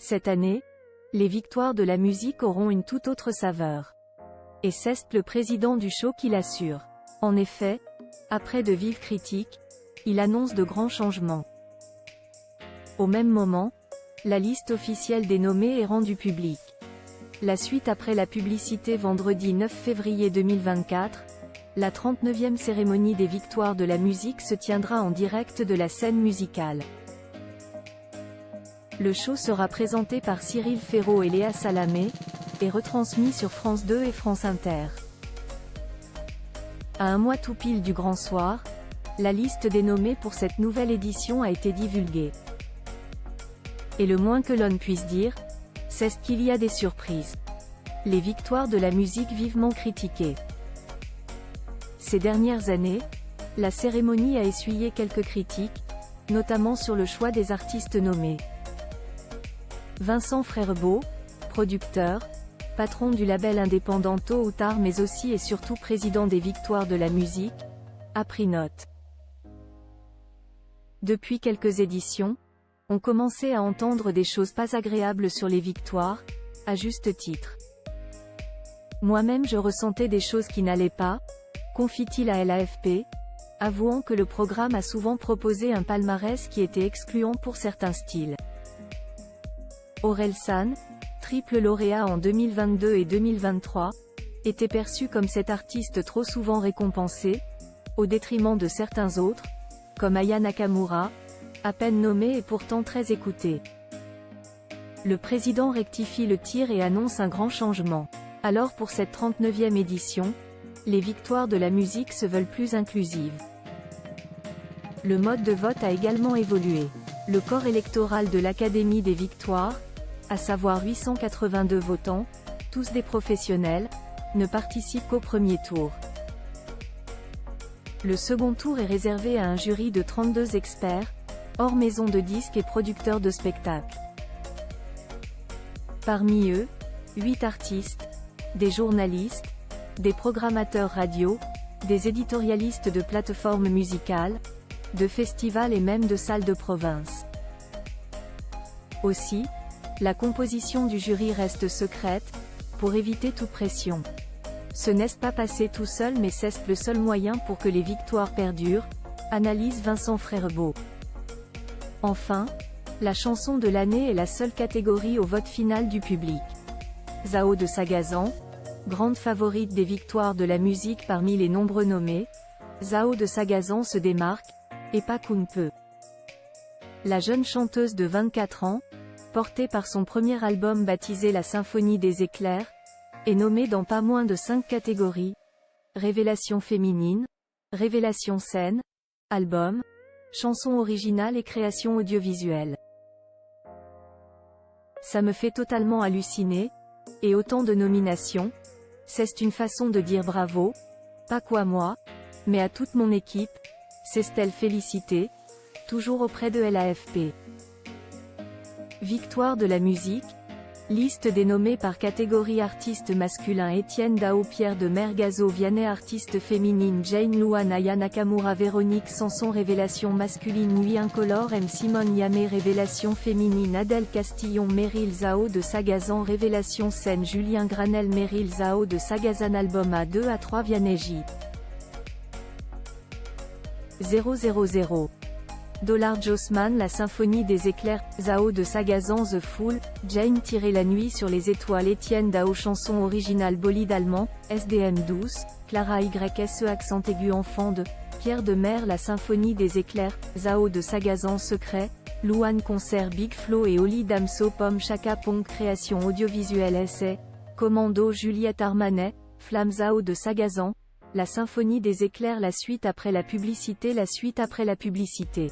Cette année, les victoires de la musique auront une toute autre saveur. Et c'est le président du show qui l'assure. En effet, après de vives critiques, il annonce de grands changements. Au même moment, la liste officielle des nommés est rendue publique. La suite après la publicité vendredi 9 février 2024, la 39e cérémonie des victoires de la musique se tiendra en direct de la scène musicale. Le show sera présenté par Cyril Ferraud et Léa Salamé, et retransmis sur France 2 et France Inter. À un mois tout pile du grand soir, la liste des nommés pour cette nouvelle édition a été divulguée. Et le moins que l'on puisse dire, c'est qu'il y a des surprises. Les victoires de la musique vivement critiquées. Ces dernières années, la cérémonie a essuyé quelques critiques, notamment sur le choix des artistes nommés. Vincent Frèrebeau, producteur, patron du label indépendant Tôt ou Tard mais aussi et surtout président des victoires de la musique, a pris note. Depuis quelques éditions, on commençait à entendre des choses pas agréables sur les victoires, à juste titre. Moi-même je ressentais des choses qui n'allaient pas, confie-t-il à l'AFP, avouant que le programme a souvent proposé un palmarès qui était excluant pour certains styles. Orelsan, triple lauréat en 2022 et 2023, était perçu comme cet artiste trop souvent récompensé, au détriment de certains autres, comme Aya Nakamura, à peine nommé et pourtant très écouté. Le président rectifie le tir et annonce un grand changement. Alors pour cette 39e édition, les victoires de la musique se veulent plus inclusives. Le mode de vote a également évolué. Le corps électoral de l'Académie des victoires, à savoir 882 votants, tous des professionnels, ne participe qu'au premier tour. Le second tour est réservé à un jury de 32 experts, hors maison de disques et producteurs de spectacles. Parmi eux, 8 artistes, des journalistes, des programmateurs radio, des éditorialistes de plateformes musicales, de festivals et même de salles de province. Aussi, la composition du jury reste secrète, pour éviter toute pression. Ce n'est pas passé tout seul mais c'est le seul moyen pour que les victoires perdurent, analyse Vincent Frèrebeau. Enfin, la chanson de l'année est la seule catégorie au vote final du public. Zao de Sagazan, grande favorite des victoires de la musique parmi les nombreux nommés, Zao de Sagazan se démarque, et pas qu'un peu. La jeune chanteuse de 24 ans, portée par son premier album baptisé La Symphonie des éclairs, est nommée dans pas moins de 5 catégories: révélation féminine, révélation scène, album, chanson originale et création audiovisuelle. Ça me fait totalement halluciner, et autant de nominations, c'est une façon de dire bravo, pas qu'à moi, mais à toute mon équipe, c'est-elle félicité, toujours auprès de l'AFP. Victoire de la musique, liste des nommés par catégorie: artiste masculin Étienne Dao, Pierre de Mergazo, Vianney, artiste féminine Jane Luan, Aya Nakamura, Véronique Sanson, révélation masculine Nuit Incolore, M. Simone Yamé, révélation féminine Adèle Castillon, Meryl Zao de Sagazan, révélation scène Julien Granel, Meryl Zao de Sagazan, album A2 A3 Vianney J. 000. Dollar Jossman, La Symphonie des éclairs, Zao de Sagazan, The Fool, Jane La nuit sur les étoiles, Étienne Dao, chanson originale Bolide allemand, SDM douce, Clara YSE accent aigu enfant de, Pierre de Mer, La Symphonie des éclairs, Zao de Sagazan, Secret, Louane concert Big Flo et Oli Damso, Pomme Chaka Pong, création audiovisuelle essai, Commando, Juliette Armanet, Flamme, Zao de Sagazan, La Symphonie des éclairs, la suite après la publicité, la suite après la publicité.